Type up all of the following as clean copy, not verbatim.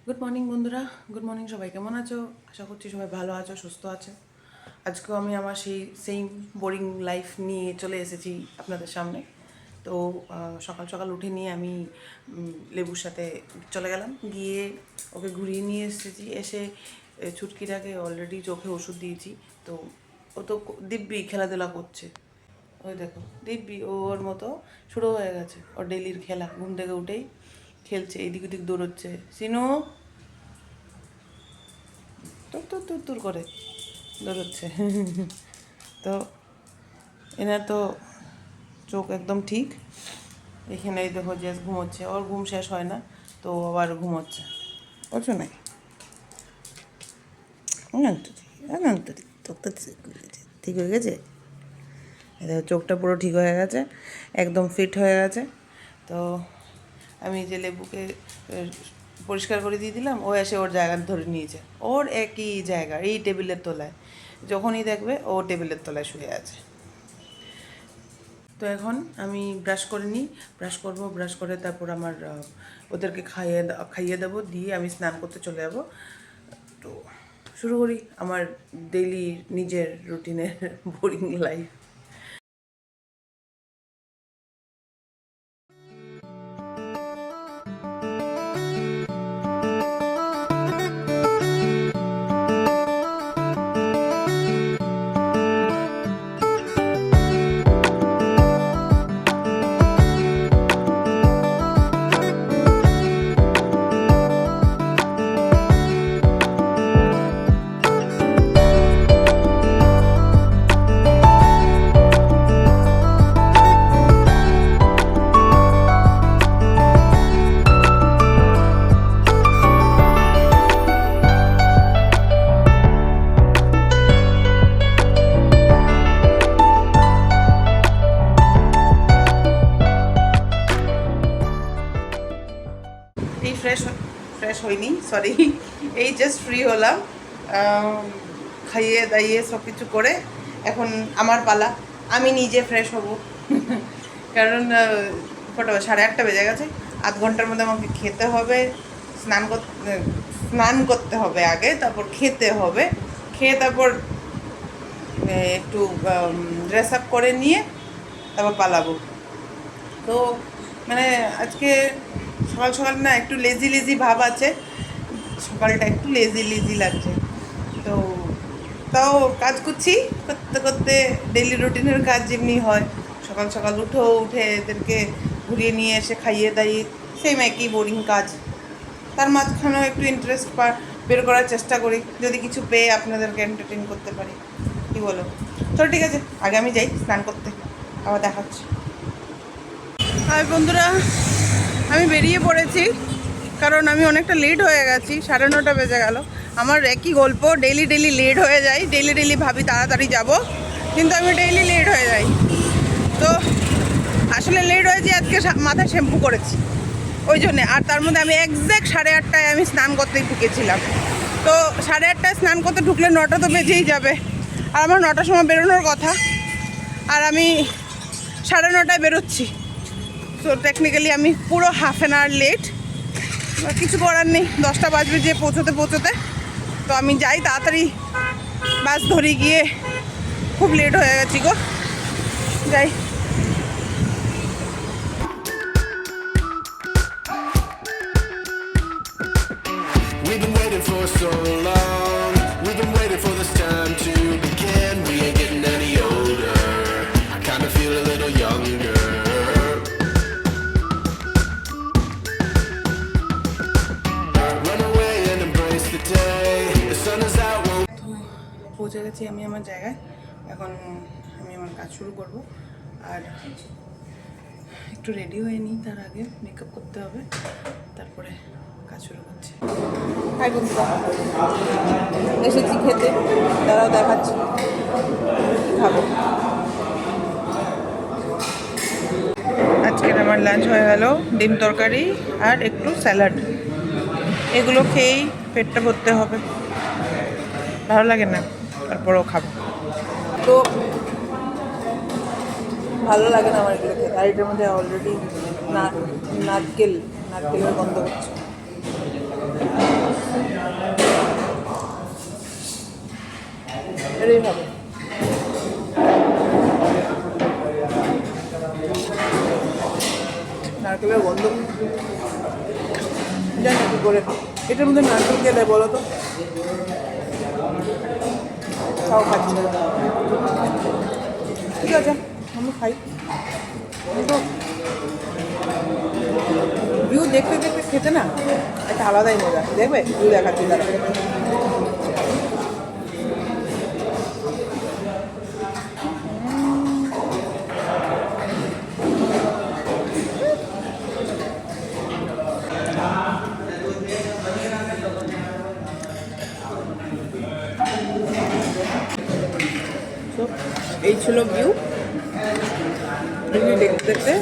Good morning বন্ধুরা, good morning. সবাই কেমন আছো? আশা করছি সবাই ভালো আছো, সুস্থ আছে। আজকেও আমি আমার সেম বোরিং লাইফ নিয়ে চলে এসেছি আপনাদের সামনে। তো সকাল সকাল উঠে নিয়ে আমি লেবুর সাথে চলে গেলাম, গিয়ে ওকে ঘুরিয়ে নিয়ে এসেছি। এসে ছুটকিটাকে অলরেডি চোখে ওষুধ দিয়েছি। তো ও তো দিব্যি খেলাধুলা করছে। ওই দেখো দিব্যি ওর মতো শুরু হয়ে গেছে ওর ডেলির খেলা। ঘুম থেকে উঠেই খেলছে, এদিক ওদিক দৌড়চ্ছে। সিনু তুর তুর তুর তুর করে দৌড়চ্ছে। তো এনার তো চোখ একদম ঠিক। এখানে এই দেখো যে ঘুমোচ্ছে, ওর ঘুম শেষ হয় না, তো আবার ঘুমোচ্ছে। বুঝছো নাই চোখটা ঠিক হয়ে গেছে। দেখো চোখটা পুরো ঠিক হয়ে গেছে, একদম ফিট হয়ে গেছে। তো আমি যে লেবুকে পরিষ্কার করে দিয়ে দিলাম, ও এসে ওর জায়গা ধরে নিয়েছে। ওর একই জায়গা, এই টেবিলের তলায়। যখনই দেখবে ও টেবিলের তলায় শুয়ে আছে। তো এখন আমি ব্রাশ করে নিই, ব্রাশ করবো। ব্রাশ করে তারপর আমার ওদেরকে খাইয়ে দেবো, দিয়ে আমি স্নান করতে চলে যাবো। তো শুরু করি আমার ডেইলি নিজের রুটিনের বোরিং লাইফ। এই ফ্রেশ হয়নি, সরি। এই জাস্ট ফ্রি হলাম, খাইয়ে দাইয়ে সব কিছু করে। এখন আমার পালা, আমি নিজে ফ্রেশ হব। কারণ কটা 8:30 বেজে গেছে। আধ ঘন্টার মধ্যে আমাকে খেতে হবে, স্নান করতে হবে আগে, তারপর খেতে হবে। খেয়ে তারপর একটু ড্রেস আপ করে নিয়ে তারপর পালাবো। তো মানে আজকে সকাল সকাল না একটু লেজি লেজি ভাব আছে, সকালটা একটু লেজি লেজি লাগছে। তো তাও কাজ করছি, করতে করতে ডেইলি রুটিনের কাজ যেমনি হয়, সকাল সকাল উঠে এদেরকে ঘুরিয়ে নিয়ে এসে খাইয়ে দাইয়ে সেম একই বোরিং কাজ। তার মাঝখানেও একটু ইন্টারেস্ট বের করার চেষ্টা করি, যদি কিছু পেয়ে আপনাদেরকে এন্টারটেন করতে পারি। কী বলো? চলো ঠিক আছে, আগে আমি যাই স্নান করতে, আবার দেখাচ্ছি। হাই বন্ধুরা, আমি বেরিয়ে পড়েছি, কারণ আমি অনেকটা লেট হয়ে গেছি। 9:30 বেজে গেল। আমার একই গল্প, ডেইলি লেট হয়ে যাই। ডেইলি ভাবি তাড়াতাড়ি যাব, কিন্তু আমি ডেইলি লেট হয়ে যাই। তো আসলে লেট হয়েছি আজকে, মাথায় শ্যাম্পু করেছি ওই জন্যে। আর তার মধ্যে আমি এক্স্যাক্ট 8:30টায় আমি স্নান করতেই ঢুকেছিলাম। তো 8:30টায় স্নান করতে ঢুকলে 9টা তো বেজেই যাবে, আর আমার 9টার সময় বেরোনোর কথা, আর আমি 9:30টায় বেরোচ্ছি। তো টেকনিক্যালি আমি পুরো হাফ অ্যান আওয়ার লেট। কিছু করার নেই, 10টা বাজবে যে পৌঁছোতে। তো আমি যাই তাড়াতাড়ি, বাস ধরে গিয়ে। খুব লেট হয়ে গেছি গো, যাই। We've been waiting for so long. We've been waiting for this time to begin. We ain't getting any older. I kind of feel a little younger. Run away and embrace the day. The sun is out. তো পৌঁছে গেছি আমি আমার জায়গায়। এখন আমি আমার কাজ শুরু করব। আর একটু রেডি হয়ে নিই, তার আগে মেকআপ করতে হবে, তারপরে কাজ শুরু করছি। হাই বন্ধুরা, এসেছি খেতে, তারাও দেখাচ্ছি খাবো। আজকের আমার লাঞ্চ হয়ে গেল ডিম তরকারি আর একটু স্যালাড। এগুলো খেয়েই পেটটা ভরতে হবে, ভালো লাগে না, তারপরেও খাবো। তো ভালো লাগে না আমার এগুলো খেতে। আর এটার মধ্যে অলরেডি নারকেলের গন্ধ হচ্ছে। এটাই হবে। নারকেলের গন্ধ জানি কি করে। এটার মধ্যে নারকেল কে দেয় বলো তো? তাও খাচ্ছি। ঠিক আছে, আমি খাই। ভিউ দেখতে দেখতে খেতে না একটা আলাদাই মজা। দেখবে ভিউ দেখাচ্ছি তারা। এই ছিল ভিউ। দেখতে দেখতে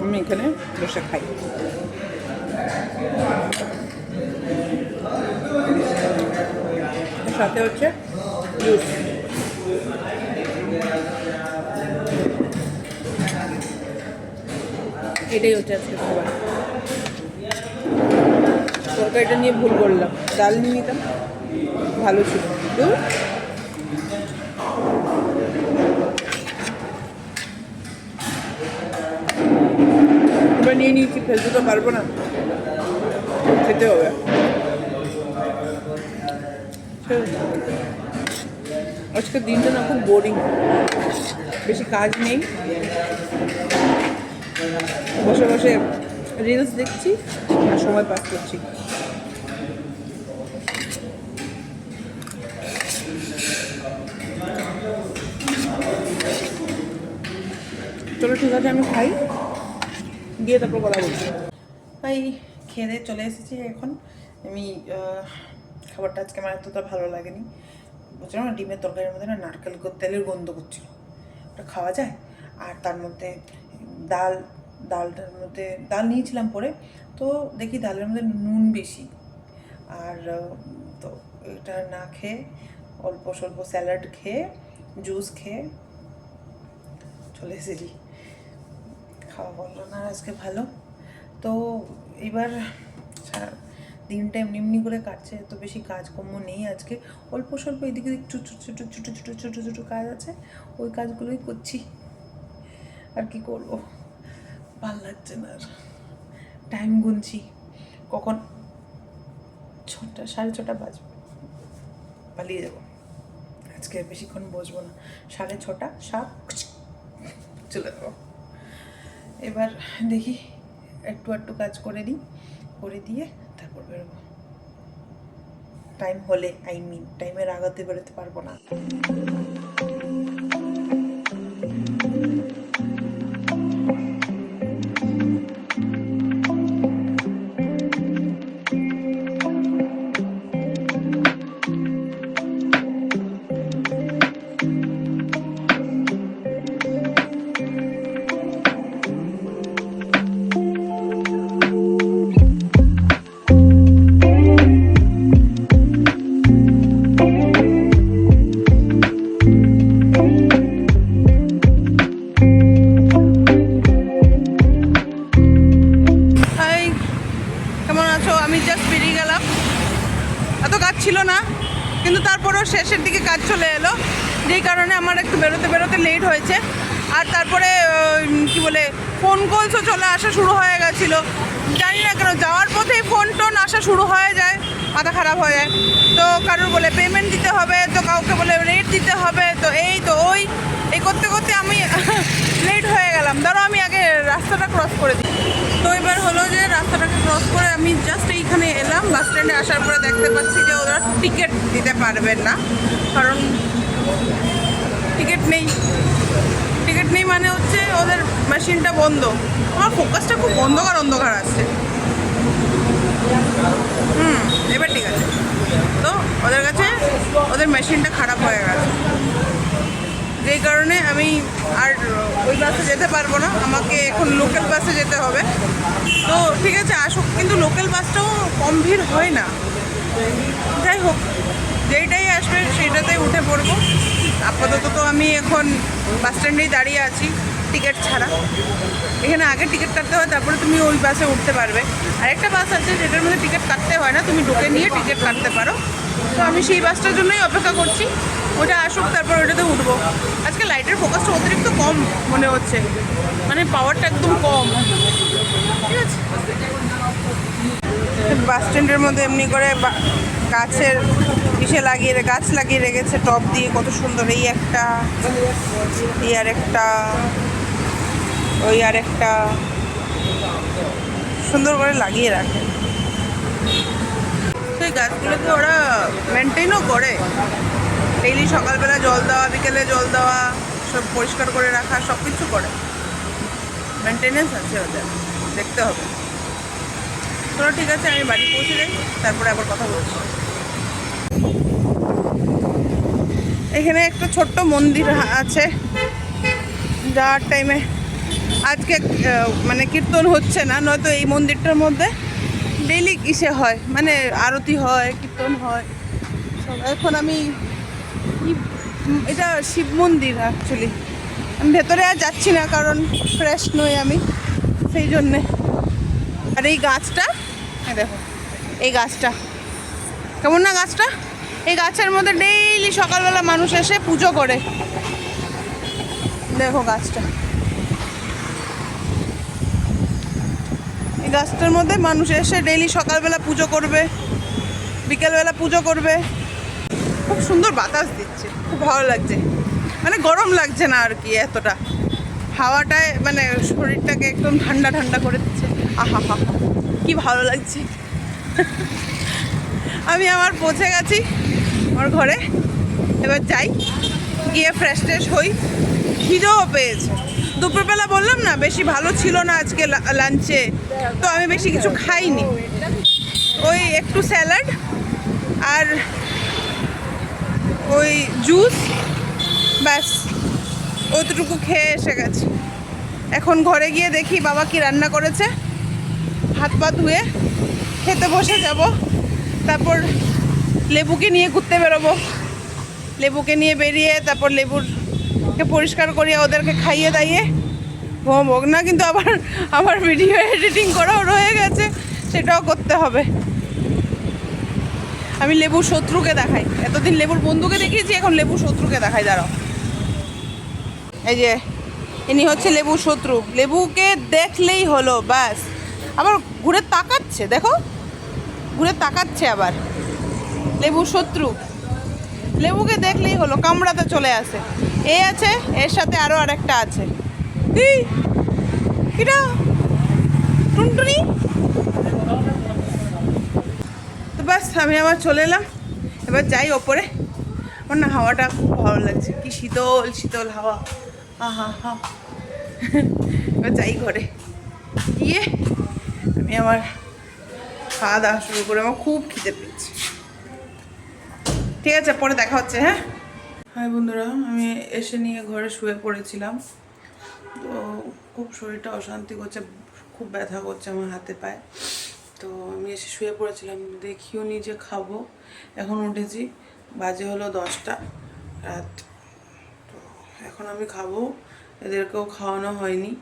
আমি এখানে বসে খাই। সাথে হচ্ছে জুস। এটাই হচ্ছে আজকে খাবার। তরকারিটা নিয়ে ভুল করলাম, ডাল নিয়ে নিতাম, ভালো ছিল। কিন্তু এবার নিয়ে নিয়েছি, ফেলতে তো পারবো না, খেতে হবে। আজকের দিনটা না খুব বোরিং, বেশি কাজ নেই, বসে বসে রিলস দেখছি আর সময় পাস করছি। চলো ঠিক আছে, আমি খাই, দিয়ে তারপর কথা বলছি। তাই খেয়ে দিয়ে চলে এসেছি এখন। আমি খাবারটা আজকে আমার এতটা ভালো লাগেনি, বুঝলাম না। ডিমের তরকারির মধ্যে না নারকেল তেলের গন্ধ করছিল, ওটা খাওয়া যায়? আর তার মধ্যে ডালটার মধ্যে ডাল নিয়েছিলাম পরে, তো দেখি ডালের মধ্যে নুন বেশি। আর তো এটা না খেয়ে অল্প স্বল্প স্যালাড খেয়ে জুস খেয়ে চলে এসেছি। খাওয়া বললো না আজকে ভালো। তো এবার দিনটা এমনি এমনি করে কাটছে, তো বেশি কাজকর্ম নেই আজকে। অল্প স্বল্প এদিকে ছোটো ছোটো ছোটো ছোটো ছোটো ছোটো কাজ আছে, ওই কাজগুলোই করছি। আর কি করবো, ভাল লাগছে না। আর টাইম গুনছি, কখন 6টা 6:30 বাজবে, পালিয়ে যাবো। আজকে বেশিক্ষণ বসবো না, 6:30 চলে যাবো। এবার দেখি একটু কাজ করে নিই, করে দিয়ে তারপর বেরোবো। টাইম হলে, টাইমের আগাতে বেরোতে পারবো না। ছিল না, কিন্তু তারপরেও শেষের দিকে কাজ চলে এলো, যেই কারণে আমার একটু বেরোতে লেট হয়েছে। আর তারপরে কি বলে ফোন কলসও চলে আসা শুরু হয়ে গেছিলো। জানি না কেন যাওয়ার পথেই ফোন টোন আসা শুরু হয়ে যায়, মাথা খারাপ হয়ে যায়। তো কারোর বলে পেমেন্ট দিতে হবে, তো কাউকে বলে রেট দিতে হবে, তো এই করতে করতে আমি লেট হয়ে গেলাম। ধরো আমি আগে রাস্তাটা ক্রস করে দিই। তো এবার হলো যে রাস্তাটাকে ক্রস করে আমি জাস্ট এইখানে এলাম। বাস স্ট্যান্ডে আসার পরে দেখতে পাচ্ছি যে ওরা টিকিট দিতে পারবেন না, কারণ টিকিট নেই মানে হচ্ছে ওদের মেশিনটা বন্ধ। আমার ফোকাসটা খুব অন্ধকার আসছে। এবার ঠিক আছে, তো ওদের কাছে ওদের মেশিনটা খারাপ হয়ে গেছে, যেই কারণে আমি আর ওই বাসে যেতে পারবো না, আমাকে এখন লোকাল বাসে যেতে হবে। তো ঠিক আছে আসুক, কিন্তু লোকাল বাসটাও কম ভিড় হয় না। যাই হোক, যেইটাই আসবে সেইটাতেই উঠে পড়বো। আপাতত তো আমি এখন বাস স্ট্যান্ডেই দাঁড়িয়ে আছি, টিকিট ছাড়া। এখানে আগে টিকিট কাটতে হয়, তারপরে তুমি ওই বাসে উঠতে পারবে। আর একটা বাস আছে যেটার মধ্যে টিকিট কাটতে হয় না, তুমি ঢুকে নিয়ে টিকিট কাটতে পারো। তো আমি সেই বাসটার জন্যই অপেক্ষা করছি, ওটা আসুক তারপর ওটাতে উঠবো। আজকে লাইটের ফোকাসটা অতিরিক্ত কম মনে হচ্ছে, মানে পাওয়ারটা একদম কম। ঠিক আছে, বাস স্ট্যান্ডের মধ্যে এমনি করে গাছের গাছ লাগিয়ে রেখেছে টব দিয়ে, কত সুন্দর। এই একটা, এই আর একটা, ওই আর একটা, সুন্দর করে লাগিয়ে রাখে। সেই গাছগুলোকে ওরা মেনটেনও করে, ডেইলি সকালবেলা জল দেওয়া, বিকেলে জল দেওয়া, সব পরিষ্কার করে রাখা, সব কিছু করে। মেনটেনেন্স আছে ওদের, দেখতে হবে। চলো ঠিক আছে, আমি বাড়ি পৌঁছে যাই, তারপরে আবার কথা বলছি। এখানে একটা ছোট্ট মন্দির আছে, যাওয়ার টাইমে আজকে মানে কীর্তন হচ্ছে না, নয়তো এই মন্দিরটার মধ্যে ডেইলি ইসে হয়, মানে আরতি হয়, কীর্তন হয় সব। এখন আমি এটা শিব মন্দির অ্যাকচুয়ালি, আমি ভেতরে আর যাচ্ছি না কারণ ফ্রেশ নই আমি, সেই জন্যে। আর এই গাছটা দেখো, এই গাছটা কেমন না গাছটা? এই গাছের মধ্যে ডেইলি সকালবেলা মানুষ এসে পুজো করে। দেখো গাছটা, এই গাছটার মধ্যে মানুষ এসে ডেইলি সকালবেলা পুজো করবে, বিকেলবেলা পুজো করবে। খুব সুন্দর বাতাস দিচ্ছে, খুব ভালো লাগছে, মানে গরম লাগছে না আর কি এতটা। হাওয়াটায় মানে শরীরটাকে একদম ঠান্ডা ঠান্ডা করে দিচ্ছে। আহা হা, কি ভালো লাগছে। আমি আমার পৌঁছে গেছি আমার ঘরে, এবার যাই, গিয়ে ফ্রেশ ট্রেশ হই। খিদেও পেয়েছে, দুপুরবেলা বললাম না বেশি ভালো ছিল না আজকে লাঞ্চে, তো আমি বেশি কিছু খাইনি, ওই একটু স্যালাড আর ওই জুস, ব্যাস অতটুকু খেয়ে এসে গেছি। এখন ঘরে গিয়ে দেখি বাবা কি রান্না করেছে, হাত পা ধুয়ে খেতে বসে যাব। তারপর লেবুকে নিয়ে ঘুরতে বেরোবো, লেবুকে নিয়ে বেরিয়ে তারপর লেবুরকে পরিষ্কার করিয়ে ওদেরকে খাইয়ে দাইয়ে ঘুমাবো না। কিন্তু আবার আমার ভিডিও এডিটিং করাও রয়ে গেছে, সেটাও করতে হবে। আমি লেবুর শত্রুকে দেখাই, এতদিন লেবুর বন্ধুকে দেখিয়েছি, এখন লেবুর শত্রুকে দেখাই, দাঁড়াও। এই যে ইনি হচ্ছে লেবুর শত্রু, লেবুকে দেখলেই হলো ব্যাস, আবার ঘুরে তাকাচ্ছে, দেখো ঘুরে তাকাচ্ছে আবার। লেবুর শত্রু, লেবুকে দেখলেই হলো কামড়াতে চলে আসে। এ আছে, এর সাথে আরও আরেকটা আছে, কিটা টুনটুনি। তো ব্যাস আমি আবার চলে এলাম, এবার যাই ওপরে। আমার না হাওয়াটা খুব ভালো লাগছে, কি শীতল শীতল হাওয়া, হা হা। এবার যাই ঘরে গিয়ে আমি আমার খাওয়া দাওয়া শুরু করে, আমার খুব খিদে পেয়েছে। ঠিক আছে, পরে দেখা হচ্ছে। হ্যাঁ হাই বন্ধুরা, আমি এসে নিয়ে ঘরে শুয়ে পড়েছিলাম, তো খুব শরীরটা অশান্তি করছে, খুব ব্যথা করছে আমার হাতে পায়ে। তো আমি এসে শুয়ে পড়েছিলাম, দেখিও নি যে খাবো। এখন উঠেছি, বাজে হলো 10টা রাত। তো এখন আমি খাবো, এদেরকেও খাওয়ানো হয়নি।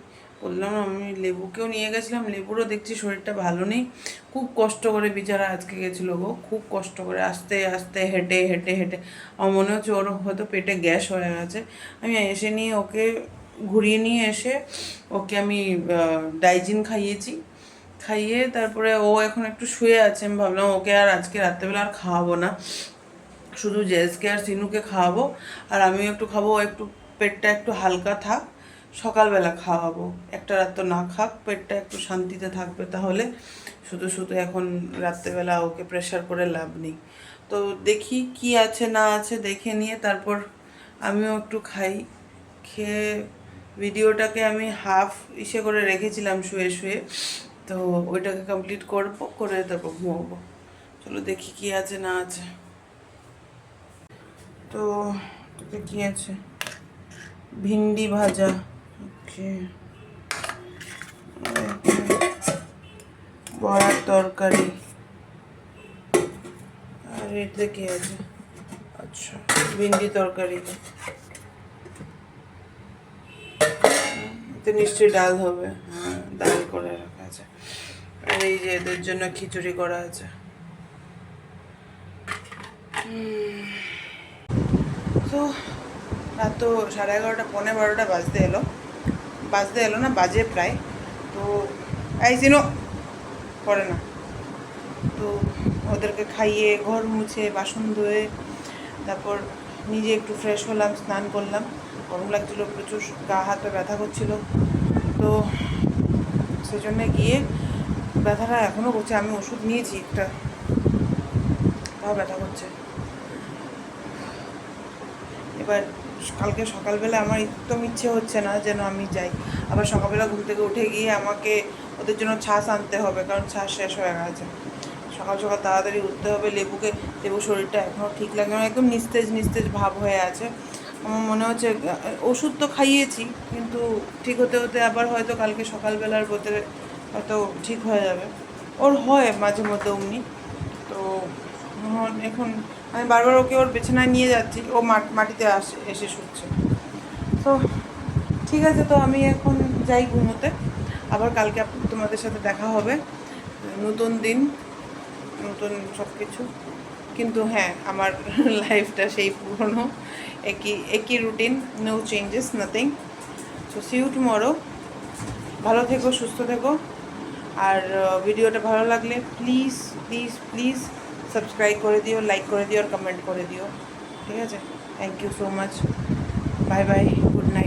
বললাম আমি লেবুকেও নিয়ে গেছিলাম, লেবুরও দেখছি শরীরটা ভালো নেই, খুব কষ্ট করে বিচারা আজকে গেছিলো গো, খুব কষ্ট করে আস্তে আস্তে হেঁটে হেঁটে হেঁটে। আমার মনে হচ্ছে ওর হয়তো পেটে গ্যাস হয়ে গেছে। আমি এসে নিয়ে ওকে ঘুরিয়ে নিয়ে এসে ওকে আমি ডাইজিন খাইয়েছি, খাইয়ে তারপরে ও এখন একটু শুয়ে আছে। আমি ভাবলাম ওকে আর আজকে রাত্রেবেলা আর খাওয়াবো না, শুধু জেসকে আর সিনুকে খাওয়াবো, আর আমিও একটু খাবো, একটু পেটটা একটু হালকা থাক, সকালবেলা খাওয়াবো। একটা রাত তো না খাক, পেটটা একটু শান্তিতে থাকবে, তাহলে শুধু শুধু এখন রাত্রেবেলা ওকে প্রেশার করে লাভ নেই। তো দেখি কি আছে না আছে দেখে নিয়ে তারপর আমিও একটু খাই। খেয়ে ভিডিওটাকে আমি হাফ ইসে করে রেখেছিলাম শুয়ে শুয়ে, তো ওইটাকে কমপ্লিট করবো, করে তারপর ঘুমাবো। চলো দেখি কি আছে না আছে। তো তোকে কি আছে, ভিন্ডি ভাজা, ওকে, বড়ার তরকারি, আর এতে কি আছে, আচ্ছা ভিন্ডি তরকারি, এতে নিশ্চয়ই ডাল হবে, হ্যাঁ ডাল করে রাখা আছে। আর এই যে এদের জন্য খিচুড়ি করা আছে। তো রাত তো 11:30 11:45 বাজতে এলো না, বাজে প্রায়। তো এই চিনো করে না, তো ওদেরকে খাইয়ে ঘর মুছে বাসন ধুয়ে তারপর নিজে একটু ফ্রেশ হলাম, স্নান করলাম। গরম লাগছিলো প্রচুর, গা হাতে ব্যথা করছিল, তো সেজন্য গিয়ে ব্যথাটা এখনও করছে। আমি ওষুধ নিয়েছি একটা, তাও ব্যথা করছে। এবার কালকে সকালবেলা আমার একদম ইচ্ছে হচ্ছে না যেন আমি যাই। আবার সকালবেলা ঘুম থেকে উঠে গিয়ে আমাকে ওদের জন্য ছাঁচ আনতে হবে, কারণ ছাঁচ শেষ হয়ে গেছে। সকাল সকাল তাড়াতাড়ি উঠতে হবে। লেবু শরীরটা এখনও ঠিক লাগে না, একদম নিস্তেজ ভাব হয়ে আছে। আমার মনে হচ্ছে ওষুধ তো খাইয়েছি, কিন্তু ঠিক হতে হতে আবার হয়তো কালকে সকালবেলার বোতলে হয়তো ঠিক হয়ে যাবে। ওর হয় মাঝে মধ্যে অমনি। তো এখন আমি বারবার ওকে ওর বিছানায় নিয়ে যাচ্ছি, ও মাটিতে এসে শুচ্ছে। তো ঠিক আছে, তো আমি এখন যাই ঘুমোতে। আবার কালকে তোমাদের সাথে দেখা হবে, নতুন দিন, নতুন সব কিছু। কিন্তু হ্যাঁ, আমার লাইফটা সেই পুরনো, একই routine, no changes, nothing. So see you tomorrow. ভালো থেকো, সুস্থ থেকো। আর ভিডিওটা ভালো লাগলে প্লিজ প্লিজ প্লিজ সাবস্ক্রাইব করে দিও, লাইক করে দিও আর কমেন্ট করে দিও, ঠিক আছে? Thank you so much, bye bye, good night.